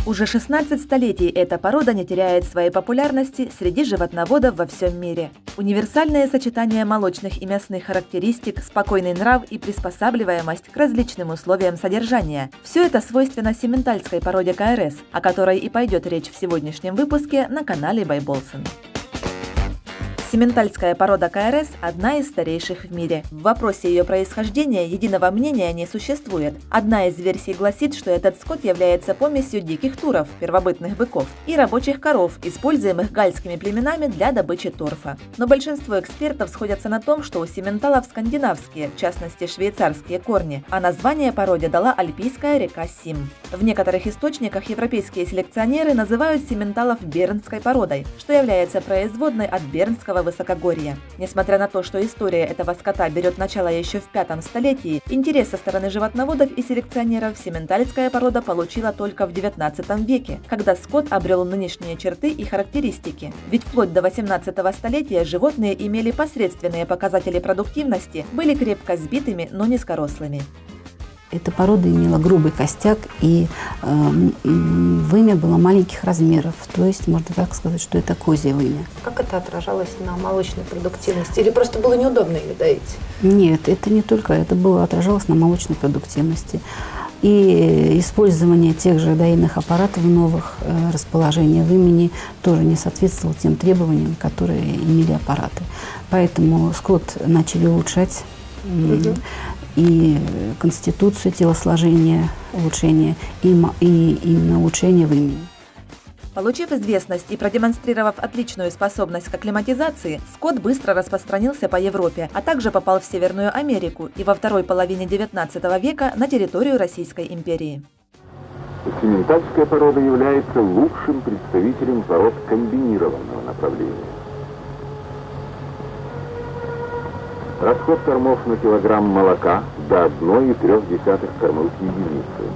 Уже 16 столетий эта порода не теряет своей популярности среди животноводов во всем мире. Универсальное сочетание молочных и мясных характеристик, спокойный нрав и приспосабливаемость к различным условиям содержания – все это свойственно симментальской породе КРС, о которой и пойдет речь в сегодняшнем выпуске на канале Байболсен. Симментальская порода КРС – одна из старейших в мире. В вопросе ее происхождения единого мнения не существует. Одна из версий гласит, что этот скот является помесью диких туров, первобытных быков, и рабочих коров, используемых гальскими племенами для добычи торфа. Но большинство экспертов сходятся на том, что у симменталов скандинавские, в частности швейцарские корни, а название породе дала альпийская река Сим. В некоторых источниках европейские селекционеры называют симменталов бернской породой, что является производной от бернского высокогорья. Несмотря на то, что история этого скота берет начало еще в V столетии, интерес со стороны животноводов и селекционеров симментальская порода получила только в XIX веке, когда скот обрел нынешние черты и характеристики. Ведь вплоть до XVIII столетия животные имели посредственные показатели продуктивности, были крепко сбитыми, но низкорослыми. Эта порода имела грубый костяк и вымя было маленьких размеров. То есть можно так сказать, что это козье вымя. Как это отражалось на молочной продуктивности? Или просто было неудобно ее доить? Нет, это не только. Это было отражалось на молочной продуктивности. И использование тех же доильных аппаратов новых, расположение вымени тоже не соответствовало тем требованиям, которые имели аппараты. Поэтому скот начали улучшать. И конституцию, телосложение, улучшение, и именно улучшение вымени. Получив известность и продемонстрировав отличную способность к акклиматизации, скот быстро распространился по Европе, а также попал в Северную Америку и во второй половине XIX века на территорию Российской империи. Симментальская порода является лучшим представителем пород комбинированного направления. Расход кормов на килограмм молока до 1,3 кормовых единицы,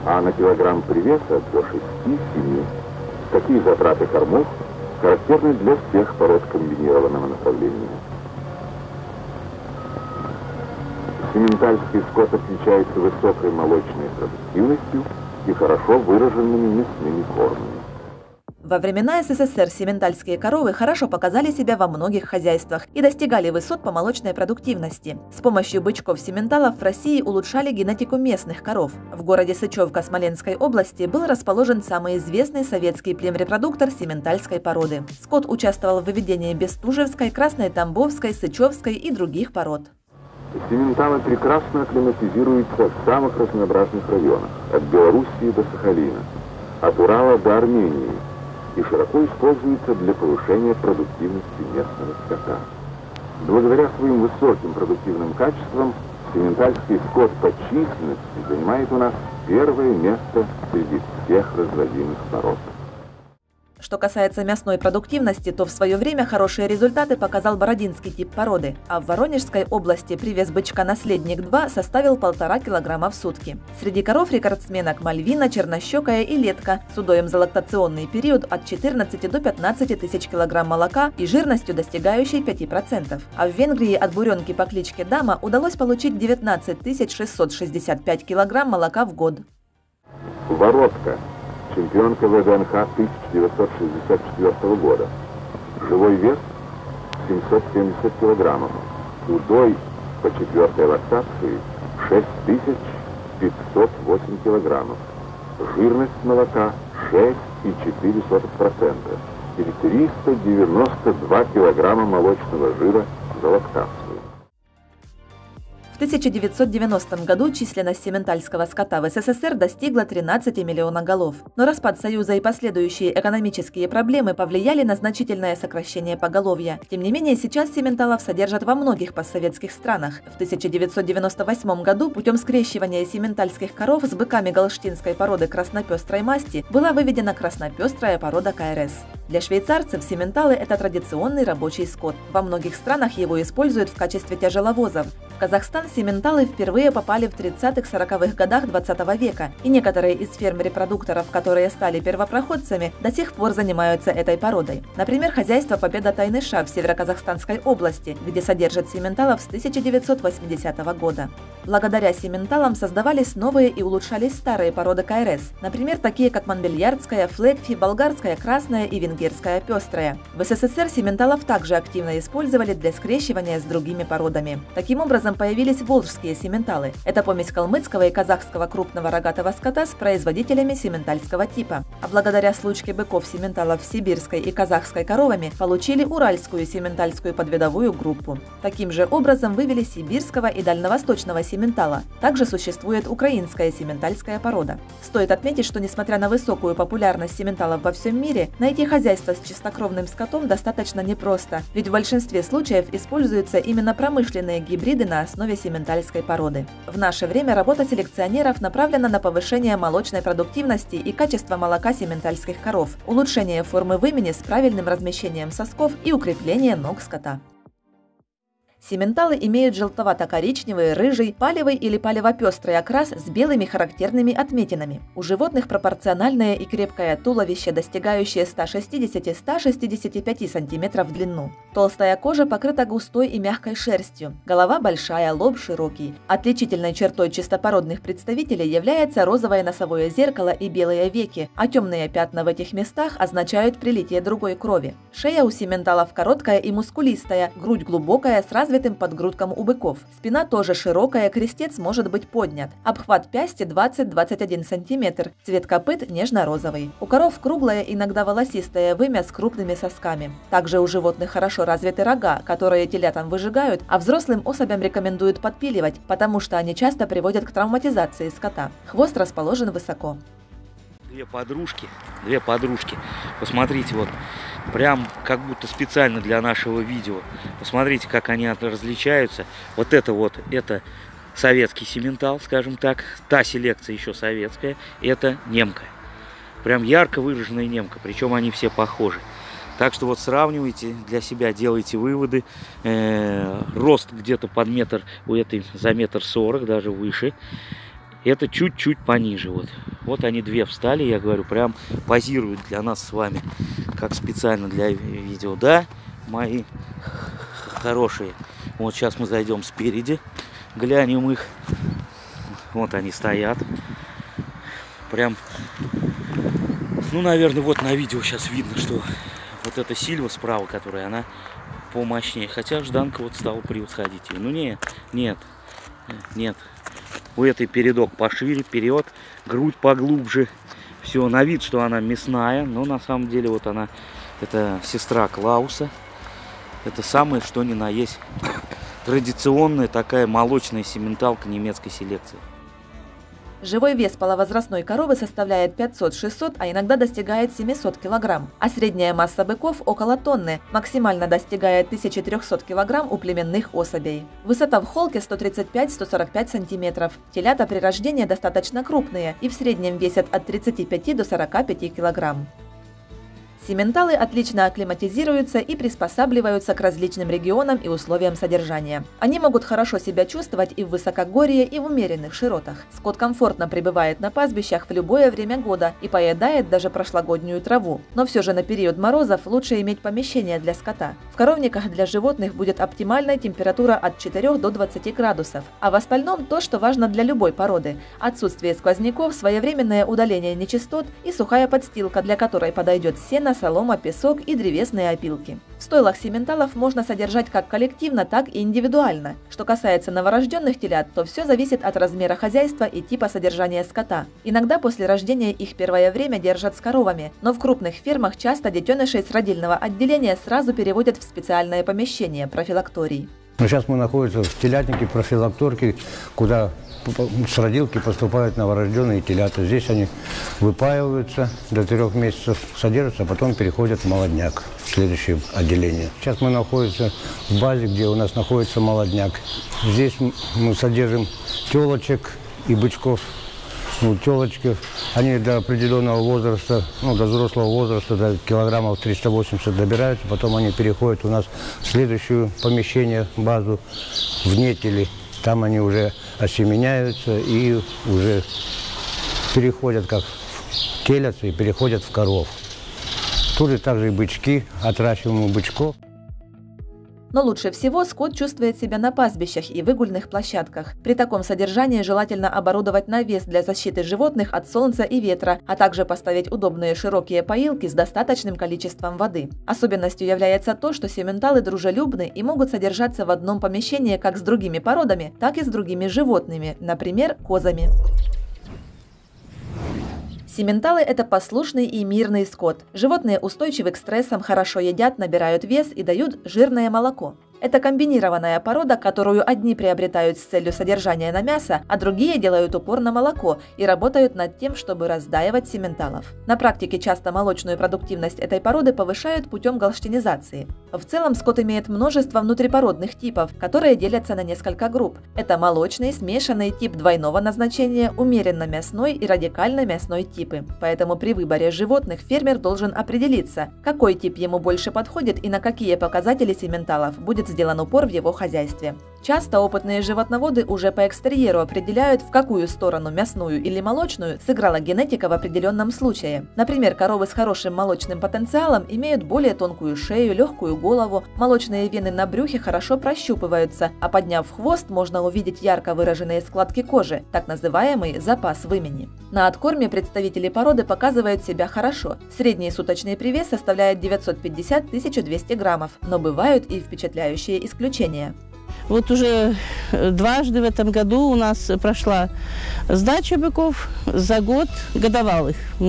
а на килограмм привеса до 6-7. Такие затраты кормов характерны для всех пород комбинированного направления. Симментальский скот отличается высокой молочной продуктивностью и хорошо выраженными мясными формами. Во времена СССР симментальские коровы хорошо показали себя во многих хозяйствах и достигали высот по молочной продуктивности. С помощью бычков-симменталов в России улучшали генетику местных коров. В городе Сычевка Смоленской области был расположен самый известный советский племрепродуктор симментальской породы. Скот участвовал в выведении Бестужевской, Красной Тамбовской, Сычевской и других пород. Симменталы прекрасно акклиматизируются в самых разнообразных районах, от Белоруссии до Сахалина, от Урала до Армении, и широко используется для повышения продуктивности местного скота. Благодаря своим высоким продуктивным качествам симментальский скот по численности занимает у нас первое место среди всех разводимых пород. Что касается мясной продуктивности, то в свое время хорошие результаты показал бородинский тип породы, а в Воронежской области привес бычка «Наследник-2» составил 1,5 килограмма в сутки. Среди коров-рекордсменок Мальвина, Чернощекая и Летка с удоем за лактационный период от 14 до 15 тысяч килограмм молока и жирностью, достигающей 5%. А в Венгрии от буренки по кличке Дама удалось получить 19 665 килограмм молока в год. Воротка. Чемпионка ВДНХ 1964 года. Живой вес 770 килограммов. Удой по 4-й лактации 6508 килограммов. Жирность молока 6,4%. Или 392 килограмма молочного жира за лактацию. В 1990 году численность симментальского скота в СССР достигла 13 миллионов голов. Но распад Союза и последующие экономические проблемы повлияли на значительное сокращение поголовья. Тем не менее, сейчас симменталов содержат во многих постсоветских странах. В 1998 году путем скрещивания симментальских коров с быками галштинской породы краснопестрой масти была выведена краснопестрая порода КРС. Для швейцарцев симменталы – это традиционный рабочий скот. Во многих странах его используют в качестве тяжеловозов. В Казахстан симменталы впервые попали в 30-40-х годах 20 века, и некоторые из ферм репродукторов, которые стали первопроходцами, до сих пор занимаются этой породой. Например, хозяйство «Победа Тайныша» в Северо-Казахстанской области, где содержат симменталов с 1980 года. Благодаря симменталам создавались новые и улучшались старые породы КРС, например, такие как Монбельярдская, Флекфи, Болгарская красная и Венгерская пестрая. В СССР симменталов также активно использовали для скрещивания с другими породами. Таким образом, появились волжские симменталы. Это помесь калмыцкого и казахского крупного рогатого скота с производителями симментальского типа. А благодаря случке быков-симменталов с сибирской и казахской коровами получили уральскую симментальскую подвидовую группу. Таким же образом вывели сибирского и дальневосточного симментала. Также существует украинская симментальская порода. Стоит отметить, что несмотря на высокую популярность симменталов во всем мире, найти хозяйство с чистокровным скотом достаточно непросто, ведь в большинстве случаев используются именно промышленные гибриды на основе симментальской породы. В наше время работа селекционеров направлена на повышение молочной продуктивности и качества молока симментальских коров, улучшение формы вымени с правильным размещением сосков и укрепление ног скота. Симменталы имеют желтовато-коричневый, рыжий, палевый или палево-пестрый окрас с белыми характерными отметинами. У животных пропорциональное и крепкое туловище, достигающее 160-165 см в длину. Толстая кожа покрыта густой и мягкой шерстью. Голова большая, лоб широкий. Отличительной чертой чистопородных представителей является розовое носовое зеркало и белые веки, а темные пятна в этих местах означают прилитие другой крови. Шея у симменталов короткая и мускулистая, грудь глубокая с развитым подгрудком у быков. Спина тоже широкая, крестец может быть поднят. Обхват пясти 20-21 см, цвет копыт нежно-розовый. У коров круглое, иногда волосистое вымя с крупными сосками. Также у животных хорошо развиты рога, которые телятам выжигают, а взрослым особям рекомендуют подпиливать, потому что они часто приводят к травматизации скота. Хвост расположен высоко. Две подружки. Посмотрите, вот прям как будто специально для нашего видео. Посмотрите, как они различаются. Вот, это советский симментал, скажем так. Та селекция еще советская. Это немка. Прям ярко выраженная немка. Причем они все похожи. Так что вот сравнивайте для себя, делайте выводы. Рост где-то под метр, у этой за 1,40 м, даже выше. Это чуть-чуть пониже. Вот они две встали, я говорю, прям позируют для нас с вами, как специально для видео. Да, мои хорошие. Вот сейчас мы зайдем спереди, глянем их. Вот они стоят. Прям, ну, наверное, вот на видео сейчас видно, что вот эта Сильва справа, которая, она помощнее. Хотя Жданка вот стала превосходить ее. Ну, нет. У этой передок пошире, вперед, грудь поглубже. Все, на вид, что она мясная, но на самом деле вот она, это сестра Клауса. Это самое, что ни на есть, традиционная такая молочная симменталка немецкой селекции. Живой вес половозрастной коровы составляет 500-600, а иногда достигает 700 кг, а средняя масса быков около тонны, максимально достигает 1300 кг у племенных особей. Высота в холке 135-145 см. Телята при рождении достаточно крупные и в среднем весят от 35 до 45 кг. Симменталы отлично акклиматизируются и приспосабливаются к различным регионам и условиям содержания. Они могут хорошо себя чувствовать и в высокогорье, и в умеренных широтах. Скот комфортно пребывает на пастбищах в любое время года и поедает даже прошлогоднюю траву. Но все же на период морозов лучше иметь помещение для скота. В коровниках для животных будет оптимальная температура от 4 до 20 градусов. А в остальном то, что важно для любой породы. Отсутствие сквозняков, своевременное удаление нечистот и сухая подстилка, для которой подойдет сено, солома, песок и древесные опилки. В стойлах симменталов можно содержать как коллективно, так и индивидуально. Что касается новорожденных телят, то все зависит от размера хозяйства и типа содержания скота. Иногда после рождения их первое время держат с коровами, но в крупных фермах часто детенышей с родильного отделения сразу переводят в специальное помещение – профилакторий. Сейчас мы находимся в телятнике профилактории, куда с родилки поступают новорожденные телята. Здесь они выпаиваются до 3 месяцев, содержатся, а потом переходят в молодняк, в следующее отделение. Сейчас мы находимся в базе, где у нас находится молодняк. Здесь мы содержим телочек и бычков. Телочки, они до определенного возраста, до взрослого возраста, до килограммов 380 добираются, потом они переходят у нас в следующее помещение, базу, в нетели. Там они уже осеменяются и уже переходят, как телятся и переходят в коров. Тут же также и бычки, отращиваем бычков. Но лучше всего скот чувствует себя на пастбищах и выгульных площадках. При таком содержании желательно оборудовать навес для защиты животных от солнца и ветра, а также поставить удобные широкие поилки с достаточным количеством воды. Особенностью является то, что симменталы дружелюбны и могут содержаться в одном помещении как с другими породами, так и с другими животными, например, козами. Симменталы – это послушный и мирный скот. Животные устойчивы к стрессам, хорошо едят, набирают вес и дают жирное молоко. Это комбинированная порода, которую одни приобретают с целью содержания на мясо, а другие делают упор на молоко и работают над тем, чтобы раздаивать симменталов. На практике часто молочную продуктивность этой породы повышают путем галштинизации. В целом скот имеет множество внутрипородных типов, которые делятся на несколько групп. Это молочный, смешанный, тип двойного назначения, умеренно мясной и радикально мясной типы. Поэтому при выборе животных фермер должен определиться, какой тип ему больше подходит и на какие показатели симменталов будет сделан упор в его хозяйстве. Часто опытные животноводы уже по экстерьеру определяют, в какую сторону, мясную или молочную, сыграла генетика в определенном случае. Например, коровы с хорошим молочным потенциалом имеют более тонкую шею, легкую голову, молочные вены на брюхе хорошо прощупываются, а подняв хвост, можно увидеть ярко выраженные складки кожи, так называемый запас вымени. На откорме представители породы показывают себя хорошо. Средний суточный привес составляет 950–1200 граммов, но бывают и впечатляющие исключения. Вот уже дважды в этом году у нас прошла сдача быков за год годовалых. У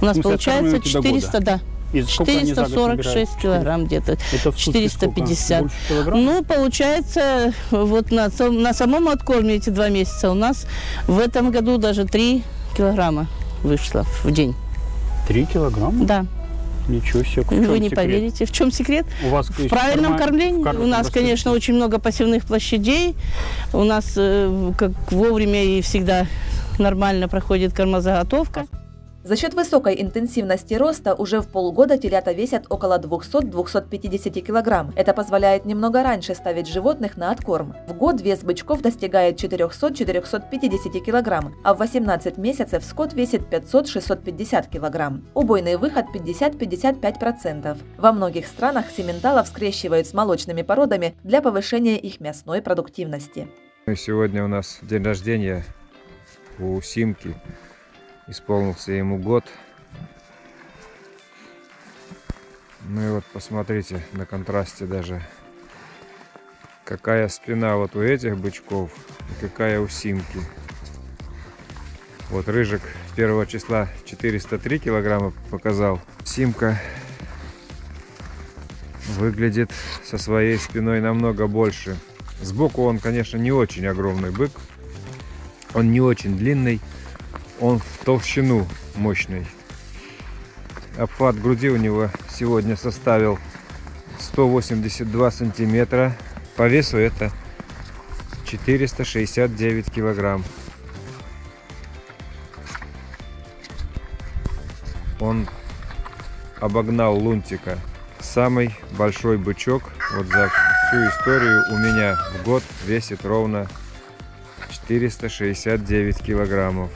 нас получается 400, да. 446 килограмм где-то, 450. Ну, получается, вот на самом откорме эти 2 месяца у нас в этом году даже 3 килограмма вышло в день. 3 килограмма? Да. Ничего себе. Вы не поверите. В чем секрет? У вас в правильном кормлении. У нас, конечно, очень много посевных площадей. У нас как вовремя и всегда нормально проходит кормозаготовка. За счет высокой интенсивности роста уже в полгода телята весят около 200–250 килограмм. Это позволяет немного раньше ставить животных на откорм. В год вес бычков достигает 400–450 килограмм, а в 18 месяцев скот весит 500–650 килограмм. Убойный выход 50–55%. Во многих странах симменталов скрещивают с молочными породами для повышения их мясной продуктивности. Сегодня у нас день рождения у Симки. Исполнился ему год. Ну и вот посмотрите на контрасте даже, какая спина вот у этих бычков и какая у Симки. Вот Рыжик 1 числа 403 килограмма показал. Симка выглядит со своей спиной намного больше. Сбоку он, конечно, не очень огромный бык. Он не очень длинный. Он в толщину мощный. Обхват груди у него сегодня составил 182 сантиметра. По весу это 469 килограмм. Он обогнал Лунтика. Самый большой бычок вот за всю историю у меня в год весит ровно 469 килограммов.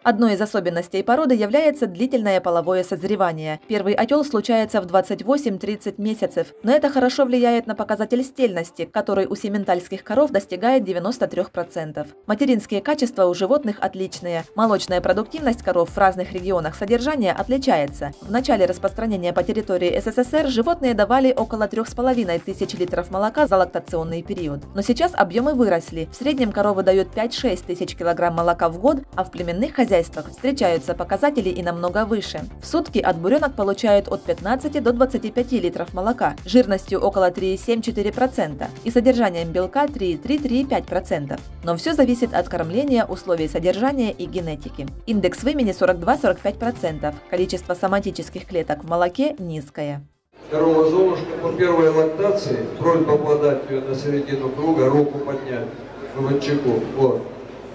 Одной из особенностей породы является длительное половое созревание. Первый отел случается в 28–30 месяцев, но это хорошо влияет на показатель стельности, который у симментальских коров достигает 93%. Материнские качества у животных отличные. Молочная продуктивность коров в разных регионах содержания отличается. В начале распространения по территории СССР животные давали около 3500 литров молока за лактационный период. Но сейчас объемы выросли. В среднем коровы дают 5–6 тысяч килограмм молока в год, а в племенных хозяйствах встречаются показатели и намного выше. В сутки от буренок получают от 15 до 25 литров молока, жирностью около 3,7–4% и содержанием белка 3,3–3,5%. Но все зависит от кормления, условий содержания и генетики. Индекс вымени 42–45%. Количество соматических клеток в молоке низкое. Второго золушка по первой лактации, просьба обладателю на середину круга руку поднять выводчику. Вот.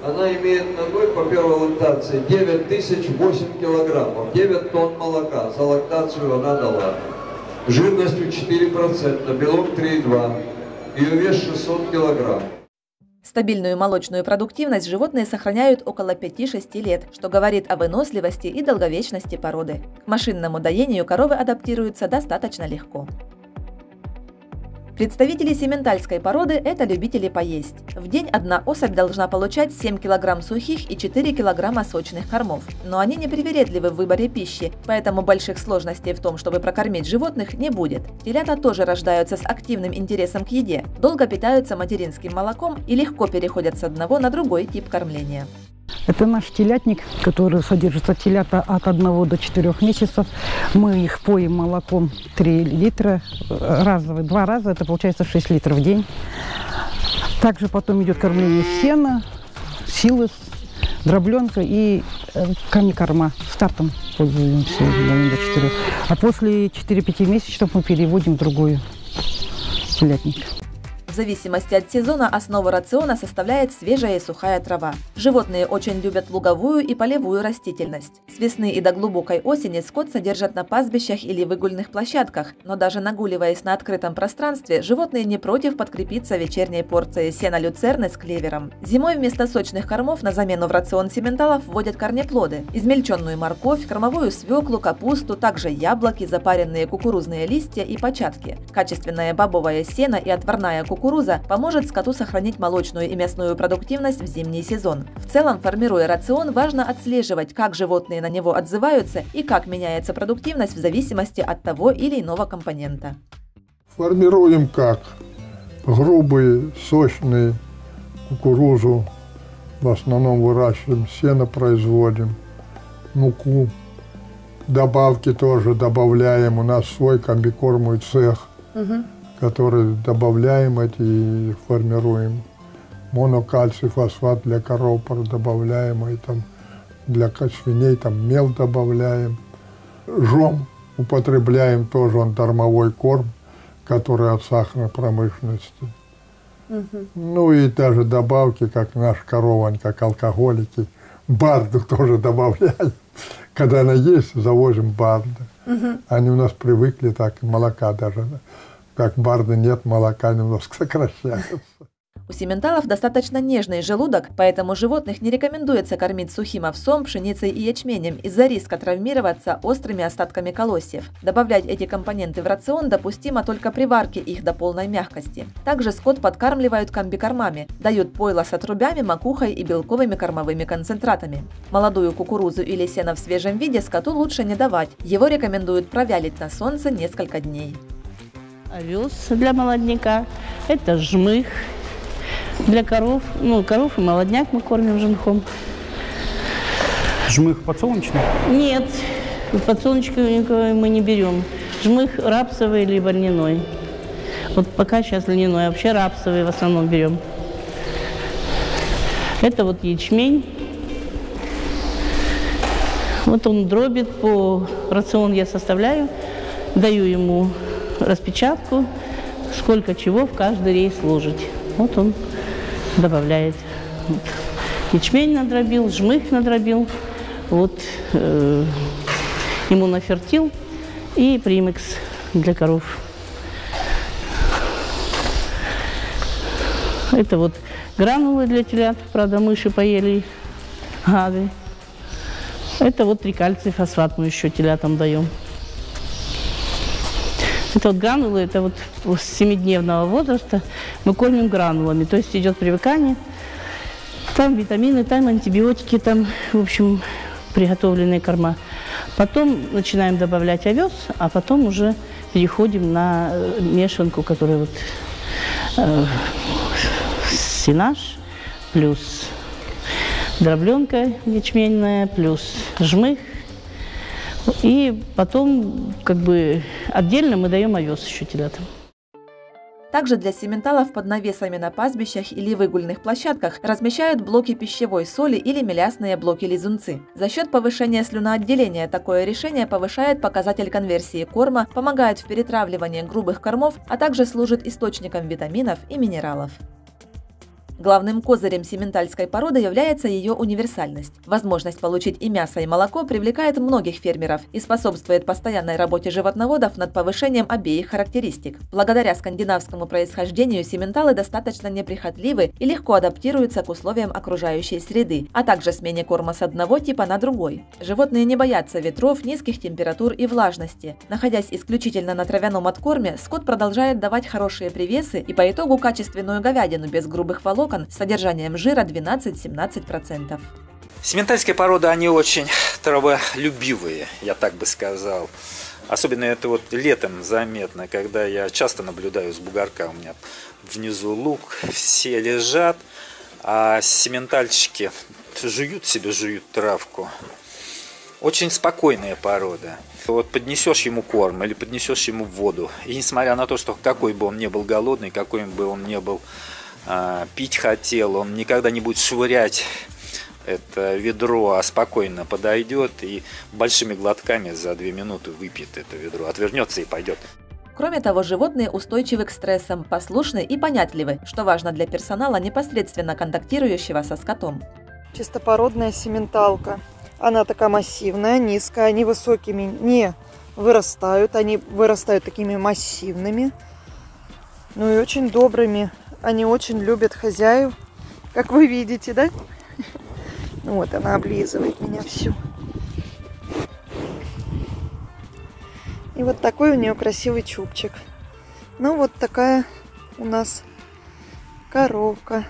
Она имеет ногой по первой лактации 9008 килограммов, 9 тонн молока. За лактацию она дала. Жирностью 4%, белок 3,2. Ее вес 600 килограмм. Стабильную молочную продуктивность животные сохраняют около 5-6 лет, что говорит о выносливости и долговечности породы. К машинному доению коровы адаптируются достаточно легко. Представители симментальской породы – это любители поесть. В день одна особь должна получать 7 кг сухих и 4 кг сочных кормов. Но они не привередливы в выборе пищи, поэтому больших сложностей в том, чтобы прокормить животных, не будет. Телята тоже рождаются с активным интересом к еде, долго питаются материнским молоком и легко переходят с одного на другой тип кормления. Это наш телятник, который содержится телята от 1 до 4 месяцев. Мы их поим молоком 3 литра, разовый, 2 раза, это получается 6 литров в день. Также потом идет кормление сена, силос, дробленка и корма. Стартом пользуемся до 4. А после 4-5 месяцев мы переводим в другой телятник. В зависимости от сезона основу рациона составляет свежая и сухая трава. Животные очень любят луговую и полевую растительность. С весны и до глубокой осени скот содержат на пастбищах или выгульных площадках, но даже нагуливаясь на открытом пространстве, животные не против подкрепиться вечерней порцией сена люцерны с клевером. Зимой вместо сочных кормов на замену в рацион симменталов вводят корнеплоды – измельченную морковь, кормовую свеклу, капусту, также яблоки, запаренные кукурузные листья и початки. Качественное бобовое сено и отварная кукуруза поможет скоту сохранить молочную и мясную продуктивность в зимний сезон. В целом, формируя рацион, важно отслеживать, как животные на него отзываются и как меняется продуктивность в зависимости от того или иного компонента. Формируем как? Грубые, сочные, кукурузу в основном выращиваем, сено производим, муку, добавки тоже добавляем. У нас свой комбикормовый цех. Которые добавляем и формируем. Монокальций, фосфат для коров добавляем, и там для свиней там мел добавляем. Жом употребляем тоже, он дармовой корм, который от сахарной промышленности. Ну и даже добавки, как наш коровань, как алкоголики, барду тоже добавляем. Когда она есть, завозим барду. Они у нас привыкли так, молока даже. Как барда нет, молока немножко сокращается. У симменталов достаточно нежный желудок, поэтому животных не рекомендуется кормить сухим овсом, пшеницей и ячменем из-за риска травмироваться острыми остатками колосьев. Добавлять эти компоненты в рацион допустимо только при варке их до полной мягкости. Также скот подкармливают комбикормами, дают пойло с отрубями, макухой и белковыми кормовыми концентратами. Молодую кукурузу или сено в свежем виде скоту лучше не давать, его рекомендуют провялить на солнце несколько дней. Овес для молодняка, это жмых для коров. Ну, коров и молодняк мы кормим жмыхом. Жмых подсолнечный? Нет, подсолнечный мы не берем. Жмых рапсовый либо льняной. Вот пока сейчас льняной, а вообще рапсовый в основном берем. Это вот ячмень. Вот он дробит, по рацион я составляю, даю ему распечатку, сколько чего в каждый рейс ложить. Вот он добавляет. Вот. Ячмень надробил, жмых надробил, вот иммунофертил и примекс для коров. Это вот гранулы для телят, правда, мыши поели, гады. Это вот трикальций фосфат мы еще телятам даем. Это вот гранулы, это вот с 7-дневного возраста мы кормим гранулами, то есть идет привыкание. Там витамины, там антибиотики, там, в общем, приготовленные корма. Потом начинаем добавлять овес, а потом уже переходим на мешанку, которая вот сенаж плюс дробленка ячменная плюс жмых. И потом, как бы, отдельно мы даем овес еще телятам. Также для симменталов под навесами на пастбищах или выгульных площадках размещают блоки пищевой соли или мелясные блоки-лизунцы. За счет повышения слюноотделения такое решение повышает показатель конверсии корма, помогает в перетравливании грубых кормов, а также служит источником витаминов и минералов. Главным козырем симментальской породы является ее универсальность. Возможность получить и мясо, и молоко привлекает многих фермеров и способствует постоянной работе животноводов над повышением обеих характеристик. Благодаря скандинавскому происхождению симменталы достаточно неприхотливы и легко адаптируются к условиям окружающей среды, а также смене корма с одного типа на другой. Животные не боятся ветров, низких температур и влажности. Находясь исключительно на травяном откорме, скот продолжает давать хорошие привесы и по итогу качественную говядину без грубых волокон с содержанием жира 12-17%. Симментальские породы, они очень траволюбивые, я так бы сказал. Особенно это вот летом заметно, когда я часто наблюдаю с бугорка, у меня внизу луг, все лежат, а симментальщики жуют травку. Очень спокойная порода. Вот поднесешь ему корм или поднесешь ему воду, и несмотря на то, что какой бы он ни был голодный, какой бы он ни был пить хотел, он никогда не будет швырять это ведро, а спокойно подойдет и большими глотками за 2 минуты выпьет это ведро, отвернется и пойдет. Кроме того, животные устойчивы к стрессам, послушны и понятливы, что важно для персонала, непосредственно контактирующего со скотом. Чистопородная симменталка. Она такая массивная, низкая, они высокими не вырастают, они вырастают такими массивными, ну и очень добрыми. Они очень любят хозяев, как вы видите, да? Вот она облизывает меня всю. И вот такой у нее красивый чубчик. Ну вот такая у нас коровка.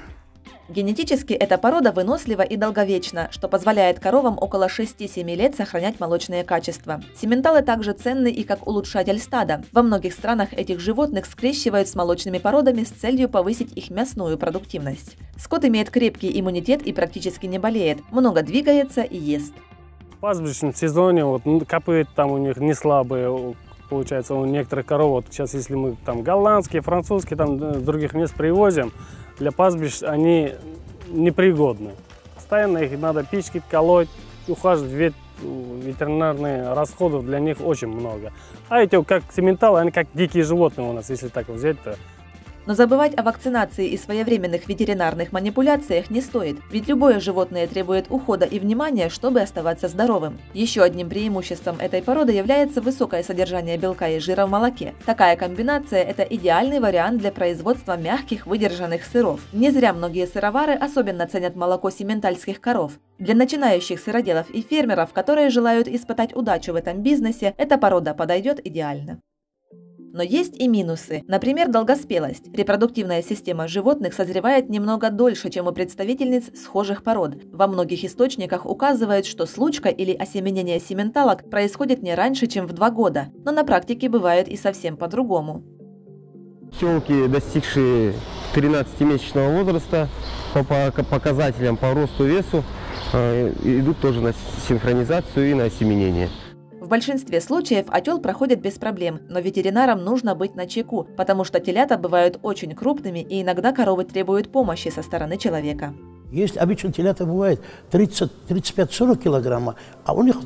Генетически эта порода вынослива и долговечна, что позволяет коровам около 6-7 лет сохранять молочные качества. Симменталы также ценны и как улучшатель стада. Во многих странах этих животных скрещивают с молочными породами с целью повысить их мясную продуктивность. Скот имеет крепкий иммунитет и практически не болеет, много двигается и ест. В пастбищном сезоне копыт там у них не слабые. Получается, у некоторых коров, вот сейчас если мы там голландские, французские, там с других мест привозим, для пастбищ они непригодны. Постоянно их надо пичкать, колоть, ухаживать, ветеринарные расходов для них очень много. А эти как симменталы, они как дикие животные у нас, если так взять-то. Но забывать о вакцинации и своевременных ветеринарных манипуляциях не стоит, ведь любое животное требует ухода и внимания, чтобы оставаться здоровым. Еще одним преимуществом этой породы является высокое содержание белка и жира в молоке. Такая комбинация – это идеальный вариант для производства мягких выдержанных сыров. Не зря многие сыровары особенно ценят молоко симментальских коров. Для начинающих сыроделов и фермеров, которые желают испытать удачу в этом бизнесе, эта порода подойдет идеально. Но есть и минусы. Например, долгоспелость. Репродуктивная система животных созревает немного дольше, чем у представительниц схожих пород. Во многих источниках указывают, что случка или осеменение симменталок происходит не раньше, чем в 2 года. Но на практике бывает и совсем по-другому. Телки, достигшие 13-месячного возраста, по показателям по росту, весу, идут тоже на синхронизацию и на осеменение. В большинстве случаев отел проходит без проблем, но ветеринарам нужно быть начеку, потому что телята бывают очень крупными и иногда коровы требуют помощи со стороны человека. Есть обычно телята бывают 35-40 килограммов, а у них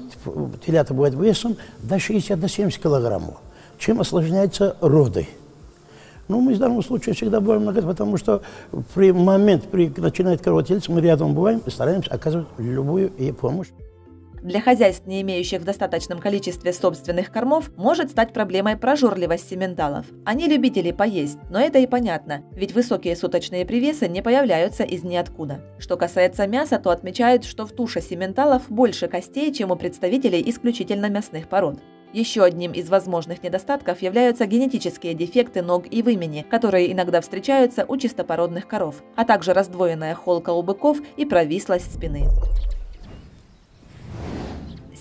телята бывают весом до 60-70 килограммов, чем осложняются роды. Ну, мы в данном случае всегда бываем много, потому что при начинает корова телиться, мы рядом бываем и стараемся оказывать любую ей помощь. Для хозяйств, не имеющих в достаточном количестве собственных кормов, может стать проблемой прожорливость симменталов. Они любители поесть, но это и понятно, ведь высокие суточные привесы не появляются из ниоткуда. Что касается мяса, то отмечают, что в туше симменталов больше костей, чем у представителей исключительно мясных пород. Еще одним из возможных недостатков являются генетические дефекты ног и вымени, которые иногда встречаются у чистопородных коров, а также раздвоенная холка у быков и провислость спины.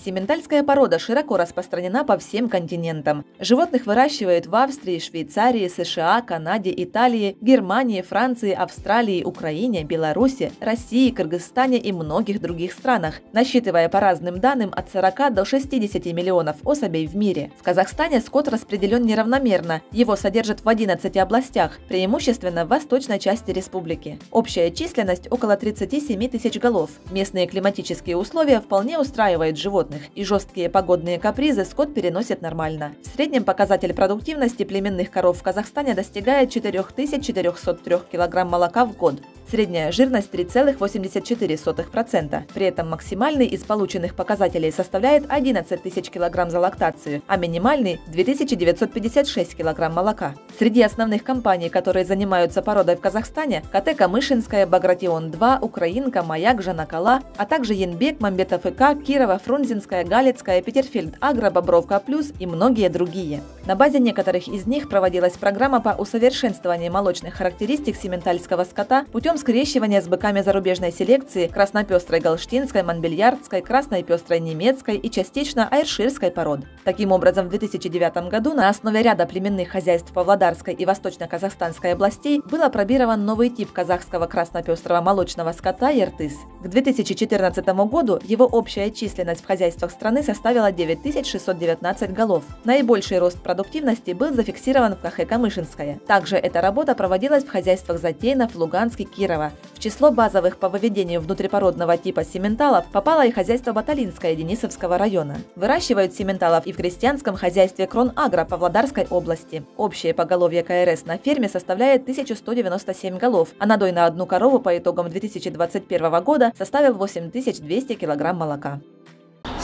Симментальская порода широко распространена по всем континентам. Животных выращивают в Австрии, Швейцарии, США, Канаде, Италии, Германии, Франции, Австралии, Украине, Беларуси, России, Кыргызстане и многих других странах, насчитывая по разным данным от 40 до 60 миллионов особей в мире. В Казахстане скот распределен неравномерно. Его содержат в 11 областях, преимущественно в восточной части республики. Общая численность около 37 тысяч голов. Местные климатические условия вполне устраивают животных, и жесткие погодные капризы скот переносит нормально. В среднем показатель продуктивности племенных коров в Казахстане достигает 4403 кг молока в год. Средняя жирность 3,84%. При этом максимальный из полученных показателей составляет 11 тысяч килограмм за лактацию, а минимальный – 2956 килограмм молока. Среди основных компаний, которые занимаются породой в Казахстане – КТ Камышинская, Багратион-2, Украинка, Маяк, Жанакала, а также Янбек, Мамбетов ИК, Кирова, Фрунзенская, Галицкая, Петерфильд Агро, Бобровка Плюс и многие другие. На базе некоторых из них проводилась программа по усовершенствованию молочных характеристик симментальского скота путем скрещивания с быками зарубежной селекции краснопестрой галштинской, монбельярдской, красной пестрой немецкой и частично айрширской пород. Таким образом, в 2009 году на основе ряда племенных хозяйств Павлодарской и Восточно-Казахстанской областей был опробирован новый тип казахского краснопестрого молочного скота Ертыс. К 2014 году его общая численность в хозяйствах страны составила 9619 голов. Наибольший рост продуктивности был зафиксирован в КХ Камышинская. Также эта работа проводилась в хозяйствах Затейнов, Луганск и Кирова. В число базовых по выведению внутрипородного типа симменталов попало и хозяйство Баталинское Денисовского района. Выращивают симменталов и в крестьянском хозяйстве Крон-Агро Павлодарской области. Общее поголовье КРС на ферме составляет 1197 голов, а надой на одну корову по итогам 2021 года составил 8200 килограмм молока.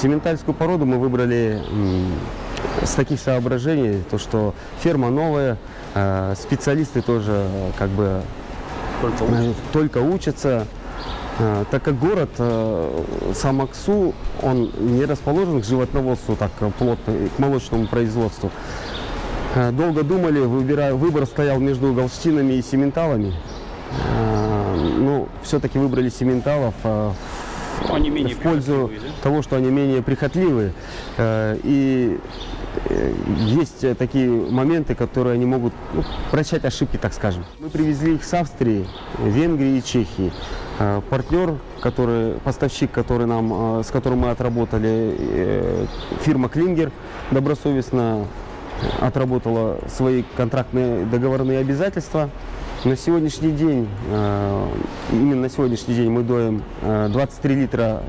Симментальскую породу мы выбрали с таких соображений, то что ферма новая, специалисты тоже как бы только учатся, так как город сам Аксу, он не расположен к животноводству так плотно, к молочному производству. Долго думали, выбор стоял между галштинами и симменталами. Ну, все-таки выбрали симменталов в пользу того, что они менее прихотливые. И есть такие моменты, которые они могут прощать ошибки, так скажем. Мы привезли их с Австрии, Венгрии и Чехии. Партнер, поставщик, с которым мы отработали, фирма Клингер, добросовестно отработала свои контрактные договорные обязательства. На сегодняшний день, именно на сегодняшний день мы доим 23 литра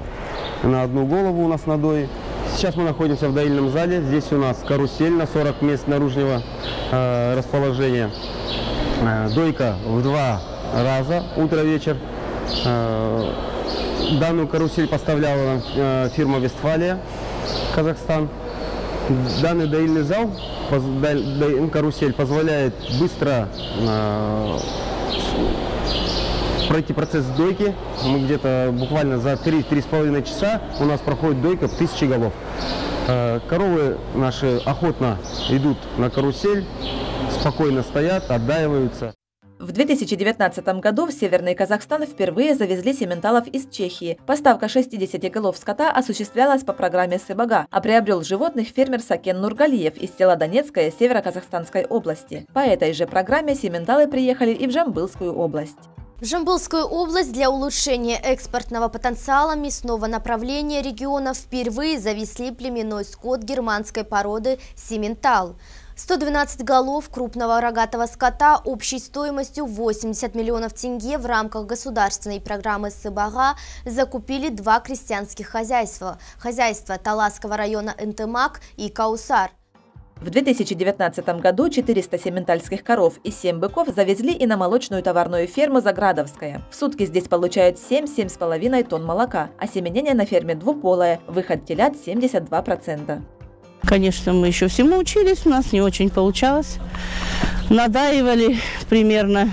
на одну голову у нас надои. Сейчас мы находимся в доильном зале. Здесь у нас карусель на 40 мест наружного расположения. Дойка в 2 раза, утро-вечер. Данную карусель поставляла нам фирма Вестфалия, Казахстан. Данный доильный зал, карусель, позволяет быстро пройти процесс дойки. Мы где-то буквально за 3-3,5 часа у нас проходит дойка в 1000 голов. Коровы наши охотно идут на карусель, спокойно стоят, отдаиваются. В 2019 году в Северный Казахстан впервые завезли симменталов из Чехии. Поставка 60 голов скота осуществлялась по программе СыбАГА, а приобрел животных фермер Сакен Нургалиев из села Донецкое Северо-Казахстанской области. По этой же программе симменталы приехали и в Жамбылскую область. В Жамбылскую область для улучшения экспортного потенциала мясного направления региона впервые завезли племенной скот германской породы симментал. 112 голов крупного рогатого скота общей стоимостью 80 миллионов тенге в рамках государственной программы СыбАГА закупили 2 крестьянских хозяйства – хозяйства Таласского района Энтымак и Каусар. В 2019 году 400 симментальских коров и 7 быков завезли и на молочную товарную ферму Заградовская. В сутки здесь получают 7-7,5 тонн молока, а семенение на ферме двуполое, выход телят 72%. Конечно, мы еще всему учились, у нас не очень получалось. Надаивали примерно,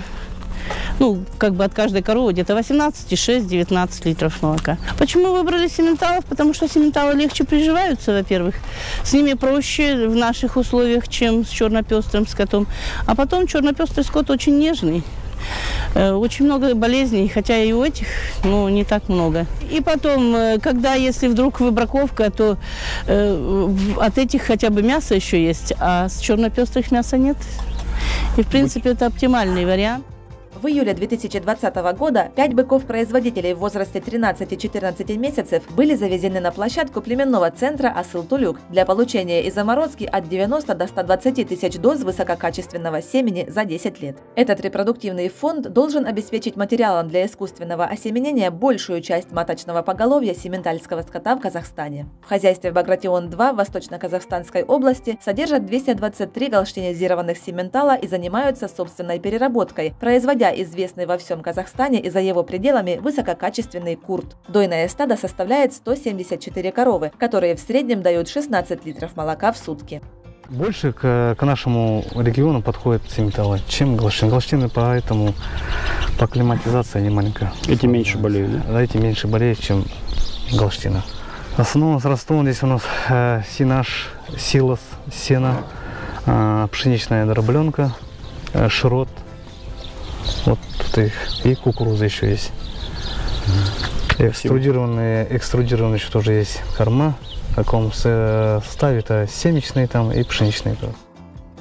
от каждой коровы где-то 18,6-19 литров молока. Почему выбрали симменталов? Потому что симменталы легче приживаются, во-первых. С ними проще в наших условиях, чем с чернопестрым скотом. А потом чернопестрый скот очень нежный. Очень много болезней, хотя и у этих, не так много. И потом, если вдруг выбраковка, то от этих хотя бы мясо еще есть, а с чернопестрых мяса нет. И, в принципе, это оптимальный вариант. В июле 2020 года 5 быков-производителей в возрасте 13-14 месяцев были завезены на площадку племенного центра Асыл-Тулюк для получения и заморозки от 90 до 120 тысяч доз высококачественного семени за 10 лет. Этот репродуктивный фонд должен обеспечить материалом для искусственного осеменения большую часть маточного поголовья симментальского скота в Казахстане. В хозяйстве Багратион-2 в Восточно-Казахстанской области содержат 223 галштинизированных симментала и занимаются собственной переработкой, производя себя известный во всем Казахстане и за его пределами высококачественный курт. Дойное стадо составляет 174 коровы, которые в среднем дают 16 литров молока в сутки. Больше к нашему региону подходят сименталы, чем галштины. Галштины поэтому по климатизации они маленькая. Эти меньше болеют, да? Да, эти меньше болеют, чем галштина. В основном с ростом здесь у нас синаж, силос, сено, пшеничная дробленка, шрот. Вот тут их. И кукуруза еще есть. Экструдированные еще тоже есть корма. В таком составе это семечный там и пшеничный.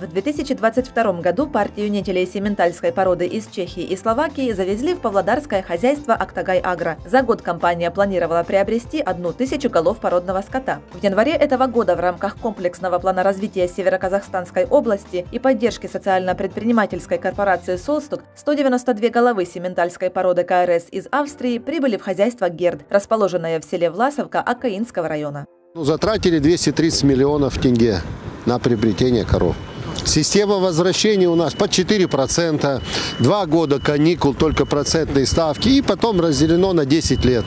В 2022 году партию нетелей симентальской породы из Чехии и Словакии завезли в павлодарское хозяйство «Актагай Агро». За год компания планировала приобрести 1000 голов породного скота. В январе этого года в рамках комплексного плана развития Североказахстанской области и поддержки социально-предпринимательской корпорации «Солстук» 192 головы симентальской породы КРС из Австрии прибыли в хозяйство «Герд», расположенное в селе Власовка Аккаинского района. Затратили 230 миллионов тенге на приобретение коров. Система возвращения у нас по 4%, 2 года каникул, только процентные ставки, и потом разделено на 10 лет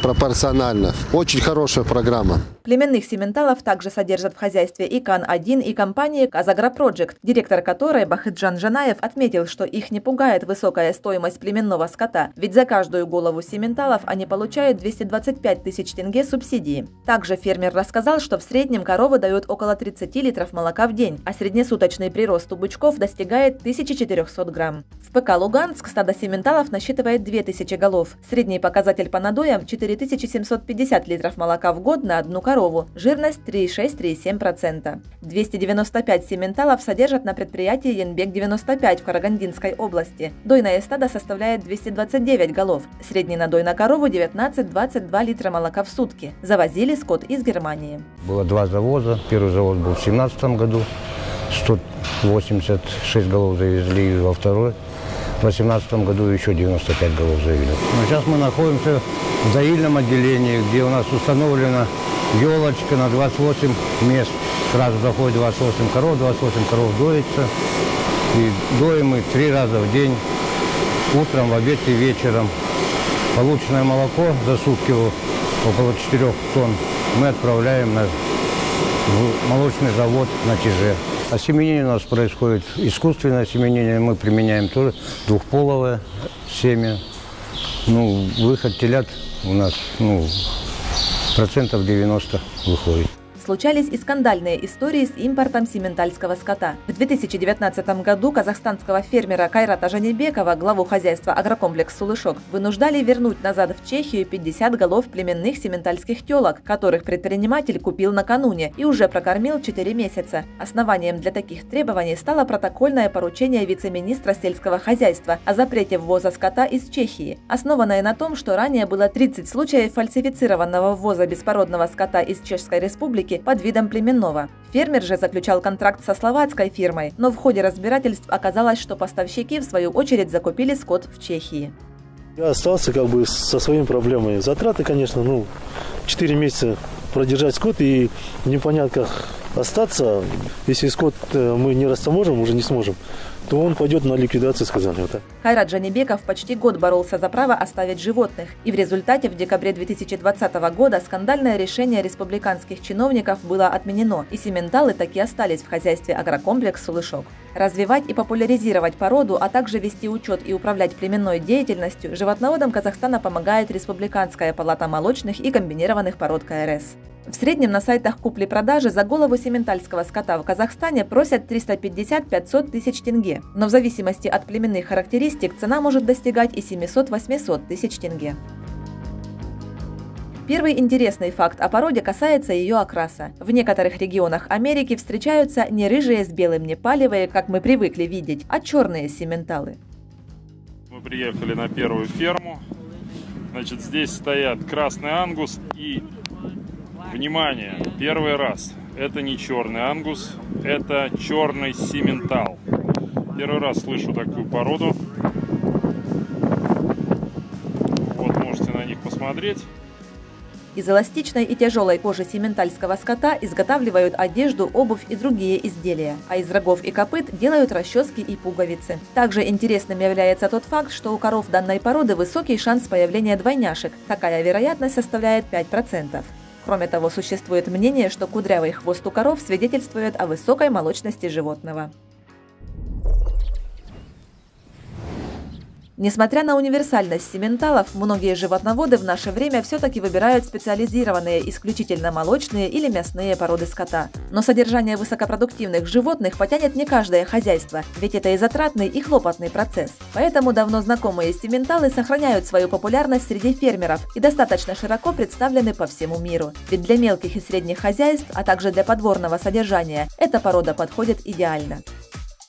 пропорционально. Очень хорошая программа. Племенных сименталов также содержат в хозяйстве и КАН-1, и компании «Казагропроджект», директор которой Бахытжан Жанаев отметил, что их не пугает высокая стоимость племенного скота, ведь за каждую голову сименталов они получают 225 тысяч тенге субсидии. Также фермер рассказал, что в среднем коровы дают около 30 литров молока в день, а среднесуточный прирост у бычков достигает 1400 грамм. В ПК «Луганск» стадо сименталов насчитывает 2000 голов. Средний показатель по надоям – 4750 литров молока в год на одну корову, жирность 3,6-3,7%. 295 сименталов содержат на предприятии Янбек-95 в Карагандинской области. Дойное стадо составляет 229 голов. Средний надой на корову 19-22 литра молока в сутки. Завозили скот из Германии. Было 2 завоза. Первый завоз был в 2017 году. 186 голов завезли, во второй. В 2018 году еще 95 голов завели. Но сейчас мы находимся в доильном отделении, где у нас установлена елочка на 28 мест. Сразу заходит 28 коров доится. И доим мы 3 раза в день, утром, в обед и вечером. Полученное молоко за сутки около 4 тонн мы отправляем в молочный завод на Тиже. Осеменение у нас происходит искусственное осеменение. Мы применяем тоже двухполовое семя. Выход телят у нас процентов 90 выходит. Случались и скандальные истории с импортом симентальского скота. В 2019 году казахстанского фермера Кайрата Жанибекова, главу хозяйства агрокомплекс «Сулышок», вынуждали вернуть назад в Чехию 50 голов племенных симентальских телок, которых предприниматель купил накануне и уже прокормил 4 месяца. Основанием для таких требований стало протокольное поручение вице-министра сельского хозяйства о запрете ввоза скота из Чехии, основанное на том, что ранее было 30 случаев фальсифицированного ввоза беспородного скота из Чешской Республики под видом племенного. Фермер же заключал контракт со словацкой фирмой, но в ходе разбирательств оказалось, что поставщики в свою очередь закупили скот в Чехии. Я остался со своими проблемами. Затраты, конечно, 4 месяца продержать скот и непонятно как остаться. Если скот мы не растаможим, уже не сможем, то он пойдет на ликвидацию, сказали. Вот так. Кайрат Жанибеков почти год боролся за право оставить животных. И в результате в декабре 2020 года скандальное решение республиканских чиновников было отменено, и сименталы таки остались в хозяйстве агрокомплекс «Сулышок». Развивать и популяризировать породу, а также вести учет и управлять племенной деятельностью животноводам Казахстана помогает Республиканская палата молочных и комбинированных пород КРС. В среднем на сайтах купли-продажи за голову симентальского скота в Казахстане просят 350-500 тысяч тенге. Но в зависимости от племенных характеристик цена может достигать и 700-800 тысяч тенге. Первый интересный факт о породе касается ее окраса. В некоторых регионах Америки встречаются не рыжие с белым, не палевые, как мы привыкли видеть, а черные сименталы. Мы приехали на первую ферму. Значит, здесь стоят красный ангус и, внимание, первый раз. Это не черный ангус, это черный симентал. Первый раз слышу такую породу. Вот можете на них посмотреть. Из эластичной и тяжелой кожи симментальского скота изготавливают одежду, обувь и другие изделия, а из рогов и копыт делают расчески и пуговицы. Также интересным является тот факт, что у коров данной породы высокий шанс появления двойняшек. Такая вероятность составляет 5%. Кроме того, существует мнение, что кудрявый хвост у коров свидетельствует о высокой молочности животного. Несмотря на универсальность симменталов, многие животноводы в наше время все-таки выбирают специализированные исключительно молочные или мясные породы скота. Но содержание высокопродуктивных животных потянет не каждое хозяйство, ведь это и затратный, и хлопотный процесс. Поэтому давно знакомые симменталы сохраняют свою популярность среди фермеров и достаточно широко представлены по всему миру. Ведь для мелких и средних хозяйств, а также для подворного содержания, эта порода подходит идеально.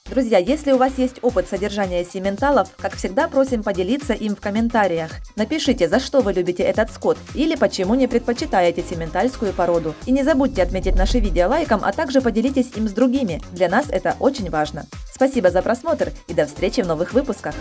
Друзья, если у вас есть опыт содержания симменталов, как всегда просим поделиться им в комментариях. Напишите, за что вы любите этот скот или почему не предпочитаете симментальскую породу. И не забудьте отметить наше видео лайком, а также поделитесь им с другими. Для нас это очень важно. Спасибо за просмотр и до встречи в новых выпусках.